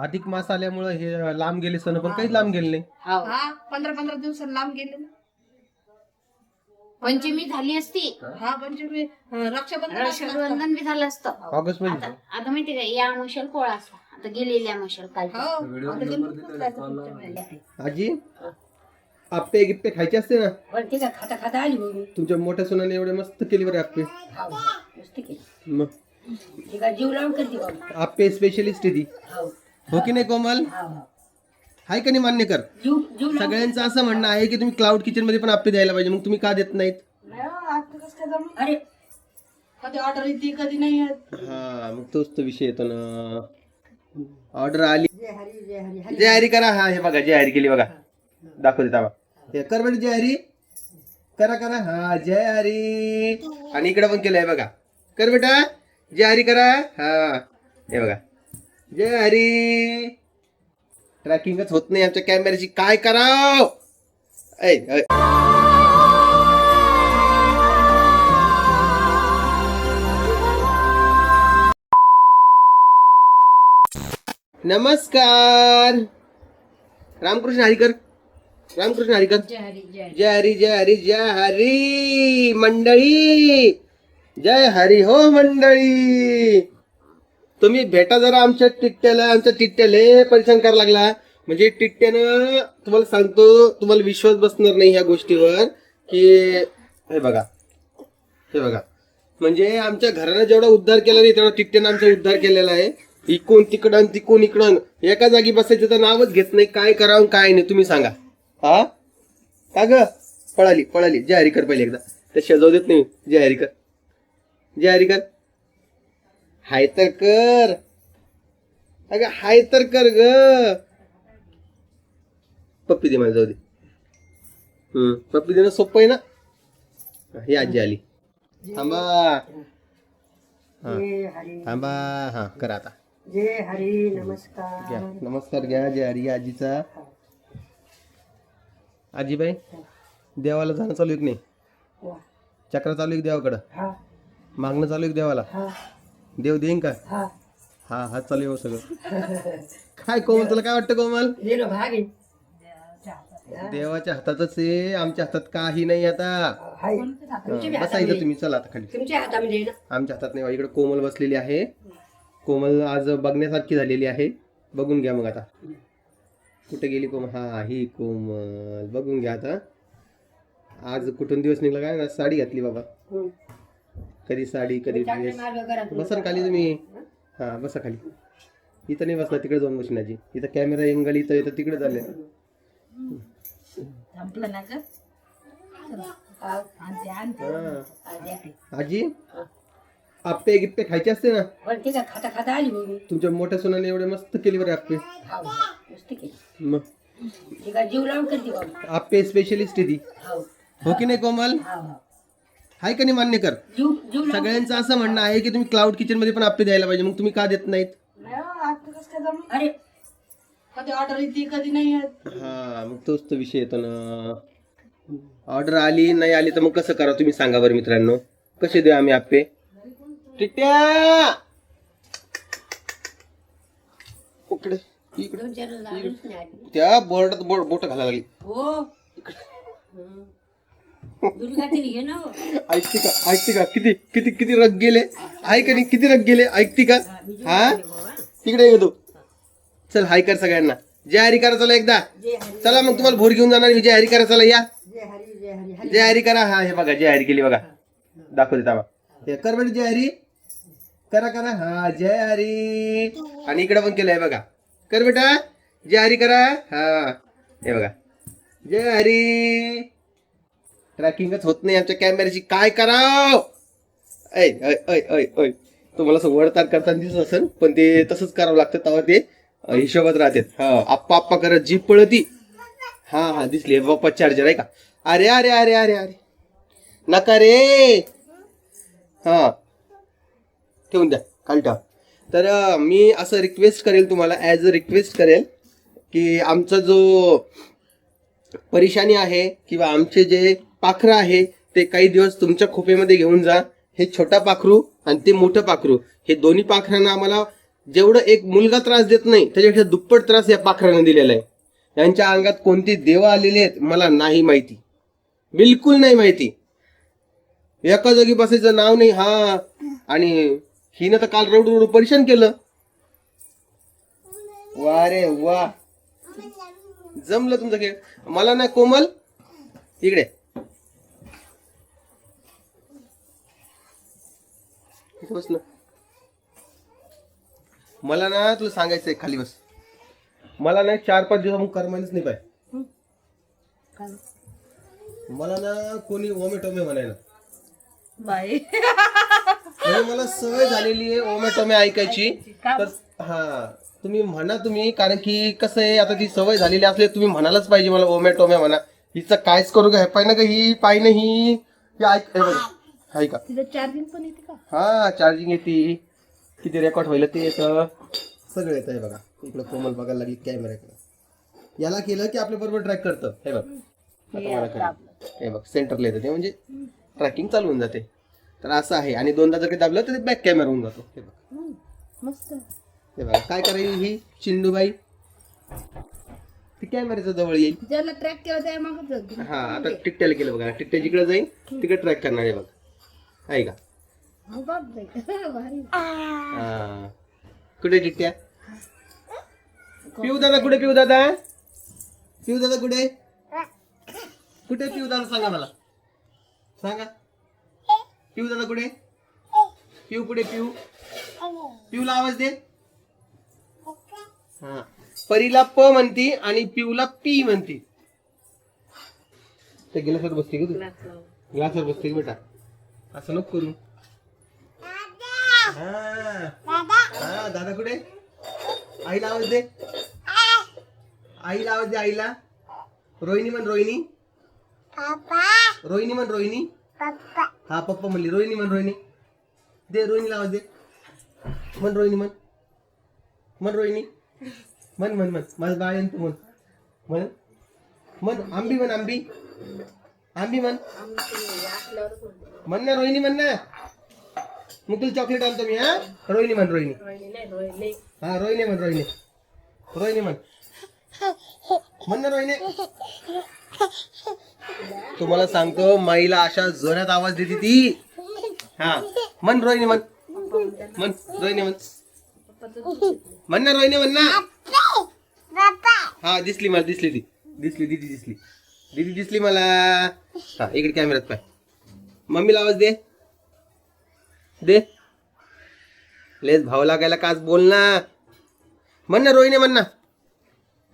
अधिक मास आल्यामुळे हे लांब गेले सण पण काहीच लांब गेले नाही. हा 15-15 दिवस लांब गेले ना. पंचमी झाली असती, हा पंचमी रक्षाबंधन असलं असतं. रक्षाबंधन बी झालं असतं. ऑगस्ट मध्ये आता माहिती का, या आमुशाल पोळा असता, आता गेलेल्या आमुशाल काय हो आता गणपतीच जायचं पुढच्या महिन्यात. आजी आप्पे गिप्पे खायचे असते ना. पण ठीक आहे, खाता खाता आली बघ मी. तुमच्या मोठ्या सोनाने एवढे मस्त केली बरं आप्पे. हाव, मस्त केली. मग ठीक आहे, जीव लावून करते बाबा. आप्पे स्पेशलिस्ट आहे ती, हाव, हो की नाही कोमल? हाव, हाव. हाय का नाही मान्य कर. जीव जीव लावून. सगळ्यांचं असं म्हणणं आहे की तुम्ही क्लाउड किचन मध्ये पण आप्पे द्यायला पाहिजे, मग तुम्ही का देत नाहीत? नाही हो, आता कसं काय जमलं? अरे कधी ऑर्डर येते कधी नाही येत. हा मग तोच तो विषय येतो ना. ऑर्डर आली, जय हरी जय हरी हरी. जय हरी करा. हा हे बघा जय हरी केली बघा, दाखवते ताबा. हे कर बेटा जय हरी करा करा. हा जय हरी. आणि इकडे पण केलंय बघा, कर बेटा जय हरी करा. हा हे बघा जय हरी. ट्रॅकिंगच होत नाही आमच्या कॅमेऱ्याची, काय कराव? ऐ ऐ. नमस्कार. रामकृष्ण हरिकर, रामकृष्ण हरिकर. जय हरी जय जय हरी जय हरी जय हरी मंडळी, जय हरी हो मंडळी. तुम्ही भेटा जरा आमच्या टिट्ट्याला. आमच्या टिट्ट्याला परेशान करायला लागला. म्हणजे टिट्ट्यानं तुम्हाला सांगतो, तुम्हाला विश्वास बसणार नाही ह्या गोष्टीवर की हे बघा, हे बघा, म्हणजे आमच्या घरानं जेवढा उद्धार केला नाही तेवढा टिट्ट्यानं आमचा उद्धार केलेला आहे. इकून तिकडं तिकून इकडं एका जागी बसायचं तर नावच घेत नाही. काय करावं काय नाही तुम्ही सांगा. हा का ग? पळाली पळाली. जय हरी कर पहिले एकदा, ते शेजाव देत नाही. जय हरी कर, जय हरी कर. हाय तर कर अगं, हाय तर कर ग. पप्पी दे मला, जाऊ दे. पप्पी देणं सोपं आहे ना. ही आजी आली. थांबा, जय हरी थांबा. हा करा आता. जय हरी. घ्या नमस्कार. नमस्कार घ्या. जय हरी आजीचा. आजीबाई देवाला जाणं चालू आहे की नाही? वा. चक्र चालू आहे की देवाकडं? हा मागणं चालू आहे की देवाला? हा देव देईन का? हा. हा हात चालू आहे हो सगळं. काय कोमल, तुला काय वाटतं कोमल? गेलो भाग आहे. देवाच्या हातातच आहे, आमच्या हातात काही नाही आता. हाय. बसा इथं तुम्ही, चला आता खाली. तुमच्या हातामध्ये आहे ना. आमच्या हातात नाही. इकडे कोमल बसलेली आहे. कोमल आज बघण्यासारखी झालेली आहे. बघून घ्या मग आता. कुठे गेली कोमल? हा ही कोमल, बघून घ्या आता. आज कुठून दिवस निघला काय ना. साडी घातली बाबा, हम्म. कधी साडी कधी ड्रेस. बसा ना खाली तुम्ही. हा बसा खाली. इथं नाही बसला, तिकडे जाऊन बसून आजी. इथं कॅमेरा एंगल इथं येतं, तिकडे झाले. संपलं ना ग. आजी आप्पे गिप्पे खायचे असते ना. पण ठीक आहे, खाता खाता आली बघ मी. तुमच्या मोठ्या सोनाने एवढे मस्त केली बरं आप्पे. हाव, मस्त केली. मग ठीक आहे, जीव लावून करते बाबा. आप्पे स्पेशलिस्ट आहे ती, हाव, हो की नाही कोमल? हाव, हाव. हाय का नाही मान्य कर. जीव जीव लावून. सगळ्यांचं असं म्हणणं आहे की तुम्ही क्लाउड किचन मध्ये पण आप्पे द्यायला पाहिजे, मग तुम्ही का देत नाहीत? नाही हो, आता कसं काय जमलं? अरे कधी ऑर्डर येते कधी नाही येत. हा मग तोच तो विषय येतो ना. ऑर्डर आली नाही आली तर मग कसं करा तुम्ही सांगा बरं मित्रांनो. कसे देऊ आम्ही आप्पे? टिट्ट्या इकडे इकडे. दोन चार लावलीच नाही आली. त्या बोर्डात बोट घालायला लागली. हो. दुर्गा तरी घे ना हो. ऐकते का? ऐकते का? किती किती किती रग गेले. आहे का नाही? किती रग गेले. ऐकते का? हा तिकडे ये तू. चल हाय कर सगळ्यांना. जय हरी करा चला एकदा. जय हरी चला मग तुम्हाला भोर घेऊन जाणार मी. जय हरी करा चला या. जय हरी जय हरी हरी. जय हरी करा. हा हे बघा जय हरी केली बघा, दाखवते ताबा. हे कर बेटा जय हरी करा करा. हा जय हरी. आणि इकडे पण केलंय बघा, कर बेटा जय हरी करा. हा हे बघा जय हरी. ट्रॅकिंगच होत नाही आमच्या कॅमेऱ्याची, काय कराव? ऐ ऐ ऐ ऐ ऐ. तुम्हाला असं वडतार करताना दिसत असेल, पण ते तसंच करावं लागतं, तेव्हा ते हिशोबात राहते. हा आप्पा आप्पा करत जीप पळती. हा हा दिसली बाप्पा चार्जर आहे का? अरे अरे अरे अरे अरे नका रे. हा ठेवून द्या खाली ठेवा. तर मी असं रिक्वेस्ट करेल तुम्हाला, ॲज अ रिक्वेस्ट करेल की आमचा जो परेशानी आहे किंवा आमचे जे पाखरं आहे ते काही दिवस तुमच्या खोपेमध्ये घेऊन जा. हे छोटा पाखरू आणि ते मोठं पाखरू, हे दोन्ही पाखरांना आम्हाला जेवढं एक मुलगा त्रास देत नाही त्याच्यापेक्षा दुप्पट त्रास या पाखराने दिलेला आहे। यांच्या अंगात कोणती देव आलेली आहेत मला नाही माहिती, बिलकुल नाही माहिती। एका जागी बसायचं नाव नाही। हा, आणि हिनं तर काल रडू रडू परेशान केलं। वा रे वा, जमलं तुमचं खेळ। मला ना कोमल इकडे बस ना, मला ना तुला सांगायचंय, खाली बस। मला ना 4-5 दिवस करमायलाच नाही पाय। मला ना कोणी ओमेटोमे म्हणायला बाई म्हणजे मला सवय झालेली आहे ओमेटोमे ऐकायची। तर हा तुम्ही म्हणा तुम्ही, कारण की कसं आहे आता ती सवय झालेली असले तुम्ही म्हणायलाच पाहिजे मला ओमेटोमे म्हणा। हिचं कायच करू का, पाय ना का ही पाय नाही ऐका तिथं चार्जिंग पण येते का? हा चार्जिंग येते, किती रेकॉर्ड व्हायला ते येतं, सगळं येतं। हे बघा इकडं कोमल बघायला लागली कॅमेऱ्याकडे, याला केलं की आपल्या बरोबर ट्रॅक करतं। हे बघ आता मला कळलं। हे बघ सेंटरला येतं ते, म्हणजे ट्रॅकिंग चालू होऊन जाते। तर असं आहे, आणि दोनदा जर काही दाबलं तर बॅक कॅमेरा होऊन जातो। हे बघ मस्त। हे बघा काय करायची ही चिंडूबाई, ती कॅमेऱ्याच्या जवळ येईल। ज्याला ट्रॅक केला त्या मागच हा आता टिकट्याला केलं बघा, टिकट्या जिकडे जाईल तिकडे ट्रॅक करणार आहे बघ, आहे का? हा कुठे टिकट्या? पिऊ दादा कुठे? पिऊ दादा, पिऊ दादा कुठे? कुठे पिऊ दादा सांगा मला, सांगा पिऊ दादा कुठे? पिऊ कुठे? पिऊ, पिऊला आवाज दे। हा परीला प म्हणती आणि पिऊला पी म्हणती। ते गिलासात बसते का तू? ग्लासवर बसते का बेटा? असं नको करू। हा दादा कुठे? आईला आवाज दे, आईला आवाज दे, आईला। रोहिणी म्हण, रोहिणी, रोहिणी म्हण, रोहिणी। हा पप्पा म्हणली, रोहिणी म्हण, रोहिणी दे, रोहिणीला आवाज दे, म्हण रोहिणी, म्हण म्हण रोहिणी, म्हण म्हण म्हण माझं बाळ आहे तू, म्हण म्हण म्हण, आंबी म्हण, आंबी, आंबी म्हण, म्हण ना रोहिणी, म्हण ना, मग तुला चॉकलेट आणतो मी। हा रोहिणी म्हण, रोहिणी, हा रोहिणी म्हण, रोहिणी, रोहिणी म्हण, म्हण ना रोहिणी। तुम्हाला सांगतो माईला अशा जोरात आवाज देते ती। हा म्हण रोहिणी, म्हण म्हण रोहिणी, म्हण म्हण ना रोहिणी, म्हण ना। हा दिसली मला, दिसली ती, दिसली दीदी, दिसली दीदी, दिसली मला। हा इकडे कॅमेऱ्यात पाय, मम्मीला आवाज दे, दे लेस भाव लागायला काच बोल ना, म्हण ना रोहिणी, म्हण ना,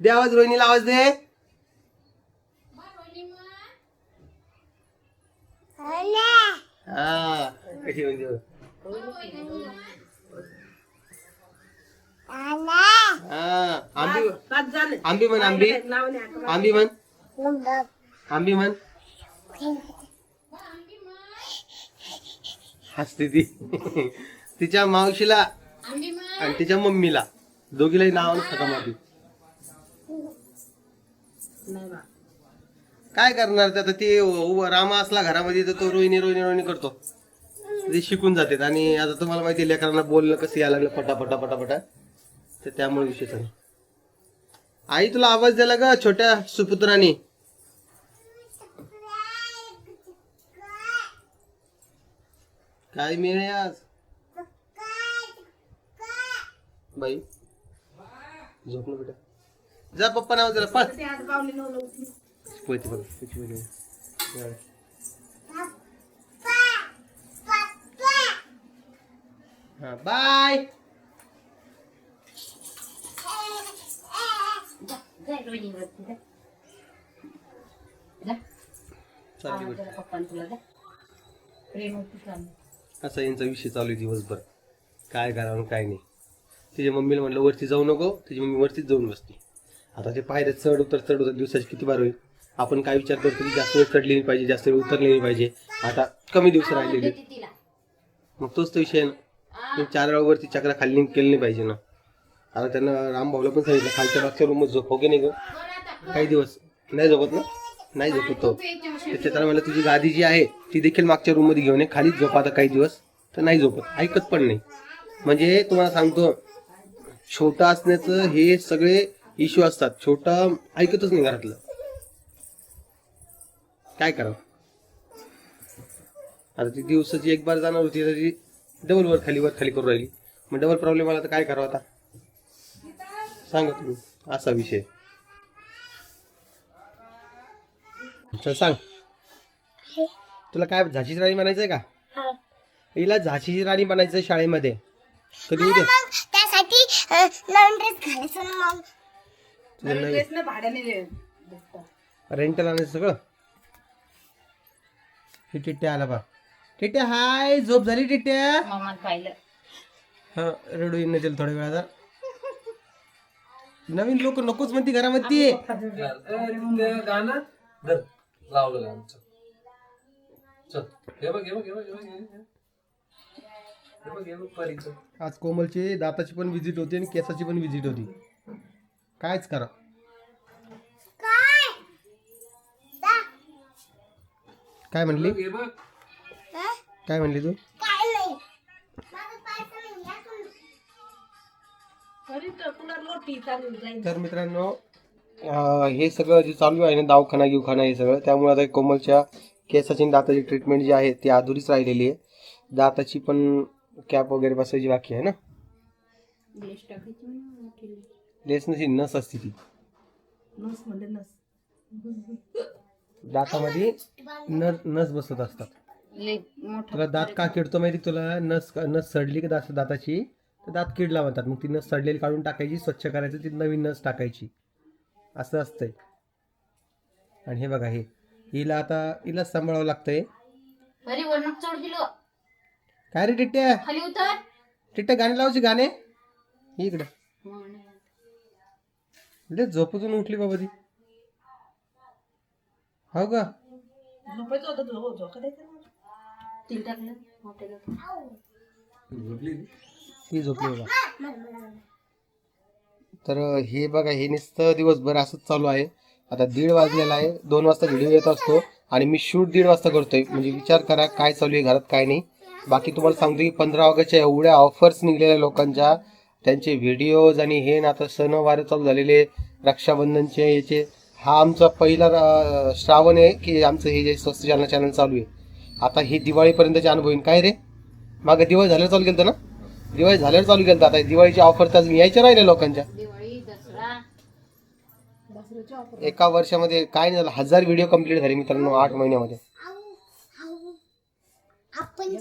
दे आवाज, रोहिणीला आवाज दे। हा कशी म्हणजे आंबी म्हण, आंबी, आंबी म्हण, आंबी म्हण, हसते ती। तिच्या मावशीला आणि तिच्या मम्मीला दोघीलाही नावानं सका मारती। काय करणार आता ते, रामा असला घरामध्ये तर तो रोहिणी रोहिणी रोहिणी करतो, ते शिकून जाते। आणि आता तुम्हाला माहिती लेकरांना बोलणं कसं यायला लागलं फटाफटा फटाफटा, तर त्यामुळे विषय चालू। आई तुला आवाज द्यायला ग छोट्या सुपुत्राने। काय मिळे आज बाई, झोपलं बेटा, जा पप्पा नाव त्याला पळ। हा बाय। असा यांचा विषय चालू आहे दिवसभर, काय करावं काय नाही। तिच्या मम्मीला म्हटलं वरती जाऊ नको, तिची मम्मी वरतीच जाऊन बसते। आता ते पायऱ्यात चढ उतर दिवसाची किती बार होईल। आपण काय विचार करतो की जास्त वेळ चढली नाही पाहिजे, जास्त वेळ उतरली नाही पाहिजे, आता कमी दिवस राहिलेले, मग तोच तो विषय ना। 4 वेळा वरती चक्रा खाली केली नाही पाहिजे ना। आता त्यांना रामभाऊला पण सांगितलं खालच्या मागच्या रूम मध्ये झोप, हो की नाही ग? काही दिवस नाही झोपत ना, नाही झोपत तो। त्याच्या त्याला म्हणलं तुझी गादी जी आहे ती देखील मागच्या रूम मध्ये घेऊन ये, खालीच झोप आता काही दिवस, तर नाही झोपत, ऐकत पण नाही। म्हणजे तुम्हाला सांगतो छोटा असण्याचं हे सगळे इश्यू असतात. छोटा ऐकतच नाही घरातलं. काय करावं आता? ती दिवसाची एक बार जाणार होती तर ती डबल वर खाली करून राहिली. मग डबल प्रॉब्लेम आला तर काय करावं आता सांगा तुम्ही. असा विषय. चल सांग, तुला काय झाशीची राणी बनायचंय का? हिला झाशीची राणी बनायचंय शाळेमध्ये. कधी उद्या त्यासाठी नवीन ड्रेस घालायचा ना मग. तुझं नवीन ड्रेस ना भाड्याने भेटतं. रेंटल आणायचं सगळं. हे टिट्ट्या आला बा. टिट्ट्या हाय, झोप झाली टिट्ट्या? मामा पाहिलं. हा रडू येईन नाही थोड्या वेळात. नवीन लोक नकोच म्हणते घरामध्ये. गाणं धर लावलं गाणं. चल हे बघ परीचं. आज कोमलची दाताची पण विजिट होती आणि केसाची पण विजिट होती. कायच करा. काय म्हणली? हे बघ काय म्हणली तू? काय नाही माझं पायचं नाही या तुम्ही. तरी तर तुला रोटी चालू जाईल. तर मित्रांनो हे सगळं जे चालू आहे ना दवाखाना गिवखाना हे सगळं, त्यामुळे आता कोमलच्या केसाची आणि दाताची ट्रीटमेंट जी आहे ती अधुरीच राहिलेली आहे. दाताची पण कॅप वगैरे बसायची बाकी आहे ना. लेस टाकायची म्हणून केली. लेस नशी नस असते ती नस म्हणजे नस. दातामध्ये नस बसत असतात. लय मोठं तुला दात का किडतो माहिती तुला? नस सडली की दाताची तर दात किडला म्हणतात. मग ती नस सडलेली काढून टाकायची, स्वच्छ करायचं, ती नवीन नस टाकायची. असं असतंय. आणि हे बघा हिला सांभाळावं लागतंय. अरे वरनं चढ दिलं. काय रे टिट्ट्या? खाली उतर. टिट्ट्या गाणे लावायचे गाणे. इकडे झोपून उठली बाबा ती. हो का? झोपायचं होतं झोका द्यायचं ना. तीन टाकलं मोठे. ती झोपली बाबा. तर हे बघा हे नुसतं दिवसभर असंच चालू आहे. आता 1:30 वाजलेला आहे. 2 वाजता व्हिडिओ येत असतो आणि मी शूट 1:30 वाजता करतोय. म्हणजे विचार करा काय चालू आहे घरात काय नाही. बाकी तुम्हाला सांगतो की 15 ऑगस्टच्या एवढ्या ऑफर्स निघलेल्या लोकांच्या, त्यांचे व्हिडिओज आणि हे ना आता सणवार चालू झालेले रक्षाबंधनचे याचे. हा आमचा पहिला श्रावण आहे की आमचं हे जे स्वस्त चॅनल चालू आहे. आता हे दिवाळीपर्यंतचे अनुभव येईल. काय रे मागं दिवाळी झाल्यावर चालू केलं ना? दिवाळी झाल्यावर चालू केलं. आता दिवाळीची ऑफर तर यायच्या राहिल्या लोकांच्या. दिवाळी दसरा एका वर्षामध्ये काय नाही झालं, 1000 व्हिडिओ कंप्लीट झाले मित्रांनो 8 महिन्यामध्ये. आपण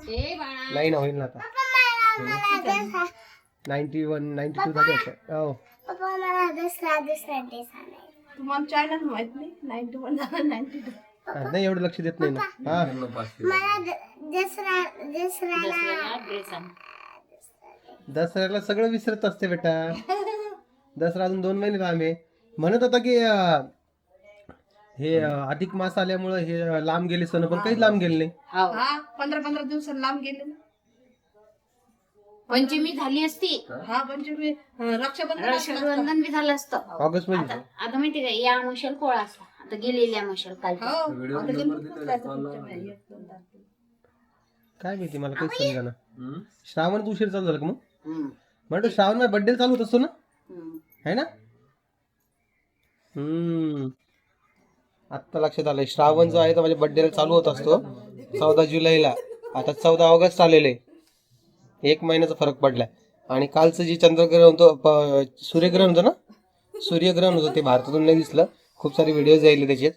ए बाळा. नाही ना होईल ना आता. 91 92 झाले आता. हो पप्पा मला दुसरा ड्रेस आणायचा. तुम्हाला चॅनल माहित नाही. 91 झालं 92. नाही एवढं लक्ष देत नाही ना. हा मला दसऱ्याला दसऱ्याला ड्रेस आण. दसऱ्याला सगळं विसरत असते बेटा. दसरा अजून 2 महिने लांब आहे. म्हणत होता की हे अधिक मास आल्यामुळे हे लांब गेले सण, पण काही लांब गेले नाही. हाव. हा 15 दिवसांनी लांब गेले ना. पंचमी झाली असती. हा पंचमी रक्षाबंधन असलं असतं. रक्षाबंधन बी झालं असतं. ऑगस्ट मध्ये आता माहिती का या मशाल कोळा असला. आता गेलेल्या मशाल काल. हो आता गणपतीत जायचं पुढच्या महिन्यात 1-2 तारखेला. काय माहिती मला काही समजा ना. श्रावण उशीर चालू झालं का मग? हम्म. म्हणतो श्रावण माझ्या बड्डे चालू होत असतो ना, हम्म. है ना? आत्ता लक्षात आलंय. श्रावण जो आहे तो माझ्या बड्डेला चालू होत असतो 14 जुलैला. आता 14 ऑगस्ट आलेले. 1 महिन्याचा फरक पडलाय. आणि कालचं जे चंद्रग्रहण होतं, सूर्यग्रहण होतं ना, सूर्यग्रहण होतं ते भारतातून नाही दिसलं. खूप सारे व्हिडिओज यायले त्याच्यात,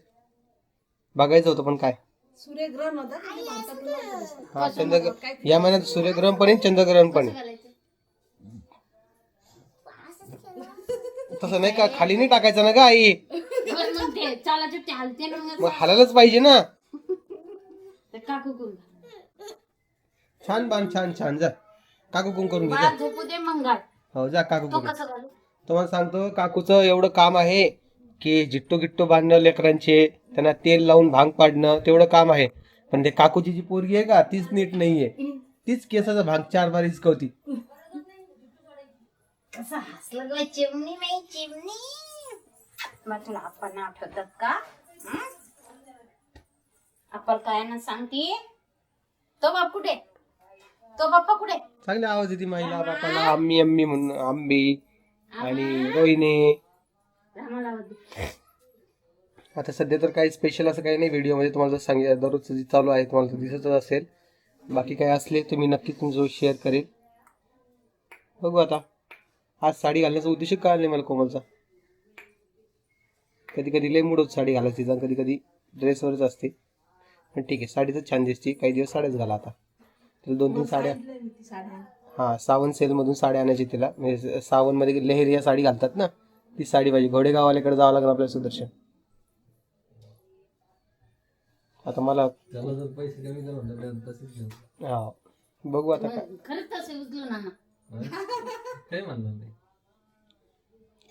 बघायचं होतं पण काय. सूर्यग्रहण होतं म्हणजे भारतातून नव्हतं दिसलं. हा चंद्रग्रहण या महिन्यात सूर्यग्रहण पण आहे चंद्रग्रहण पण आहे. तसं नाही का खाली नाही टाकायचं ना का आई? बरं मग ते चालायचं ते हलते ना मग. मग हालायलाच पाहिजे ना. ते काकू करून छान बांध छान छान. जा काकू कुंकू करून घे बाळा जा. झोपू दे मग घाल. हो जा काकू तो कुंकू. कसं घालू? तुम्हाला सांगतो काकूचं एवढं काम आहे की जिट्टो गिट्टो बांधणं लेकरांचे, त्यांना तेल लावून भांग पाडणं तेवढं काम आहे. पण ते काकूची जी पोरगी आहे का तीच नीट नाहीये. तीच केसाचा भांग 4 बार हिसकवती. कसं हसलं ग चिमणी नाही चिमणी. मग तुला आपण आठवतात का? आपण काय ना सांगते तो बाप कुठे? तो पप्पा कुठे? चांगले आवाज येते महिला बापाला आम्ही आम्ही म्हणून आंबी आणि रोहिणी. आता सध्या तर काही स्पेशल असं काही नाही व्हिडिओमध्ये, तुम्हाला जर सांगितलं दररोजचं जे चालू आहे तुम्हाला तर दिसतच असेल. बाकी काही असले तुम्ही नक्कीच तुमचं शेअर करेल. बघू आता आज साडी घालण्याचा उद्देश काय नाही मला कोमलचा. कधी कधी लय मूड होत साडी घालायची, कधी कधी ड्रेसवरच असते. पण ठीक आहे, साडी तर छान दिसते. काही दिवस साड्याच घाला आता. तर 2-3 साड्या, हां सावन सेलमधून साड्या आणायची तिला. म्हणजे सावनमध्ये लेहरिया साडी घालतात ना, ती साडी पाहिजे. घोडेगाववाल्याकडे जावं लागेल आपल्याला सुदर्शन. आता मला त्याला जर पैसे कमी जर म्हणलं तर तसेच घेऊ. हा बघू आता काय खरंच तसे उचलू ना. काही म्हणणार नाही.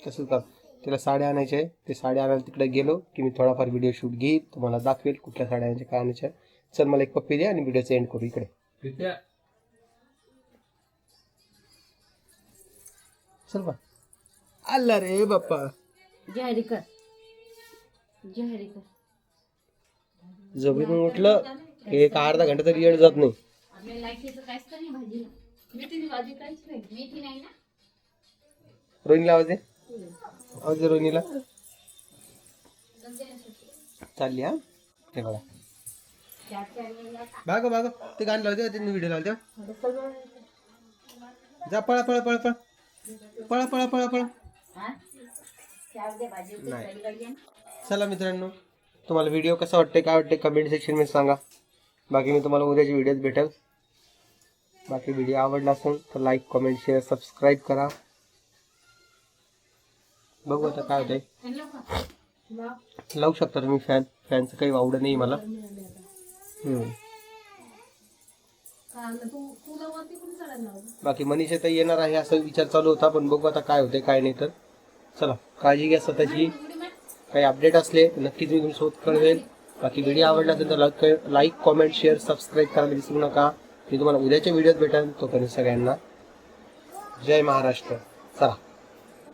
कसं का तिला साड्या आणायच्या आहे. ते साड्या आणायला तिकडे गेलो की मी थोडाफार व्हिडिओ शूट घेईन, तुम्हाला दाखवेल कुठल्या साड्या आणायच्या काय आणायच्या. चल मला एक पप्पी दे आणि व्हिडिओचं एंड करू. इकडे पित्या चल बा. आला रे बाप्पा. जाहिरी कर, जाहिरी कर. झोपेतून उठलं एक अर्धा घंटा तरी येड जात नाही. आपल्या लाईटीचं काहीच तर नाही भाजीला. मेथीची भाजी काहीच नाही. मेथी नाही ना. रोहिणीला आवाज दे, आवाज दे रोहिणीला. चालली हा. हे बघा बाग बाग ते गाणं लावते ते व्हिडिओ लावते. जा पळा पळा पळा पळा पळा पळा पळा पळा. नाही चला मित्रांनो, तुम्हाला व्हिडिओ कसा वाटते काय वाटते कमेंट सेक्शनमध्ये सांगा. बाकी मी तुम्हाला उद्याच्या व्हिडिओत भेटेल. बाकी व्हिडिओ आवडला असेल तर लाईक कमेंट शेअर सबस्क्राईब करा. बघू आता काय होतंय. लावू शकता तुम्ही फॅनचं काही आवडत नाही मला. बाकी मनीषा तर येणार आहे असा विचार चालू होता, पण बघू आता काय होते काय नाही. तर चला काळजी घ्या स्वतःची. काही अपडेट असले तर नक्कीच मी तुमच्यासोबत कळवेल. बाकी व्हिडिओ आवडला असेल तर लाईक कमेंट शेअर सबस्क्राईब करायला विसरू नका. मी तुम्हाला उद्याच्या व्हिडिओत भेटेल. तोपर्यंत सगळ्यांना जय महाराष्ट्र. चला.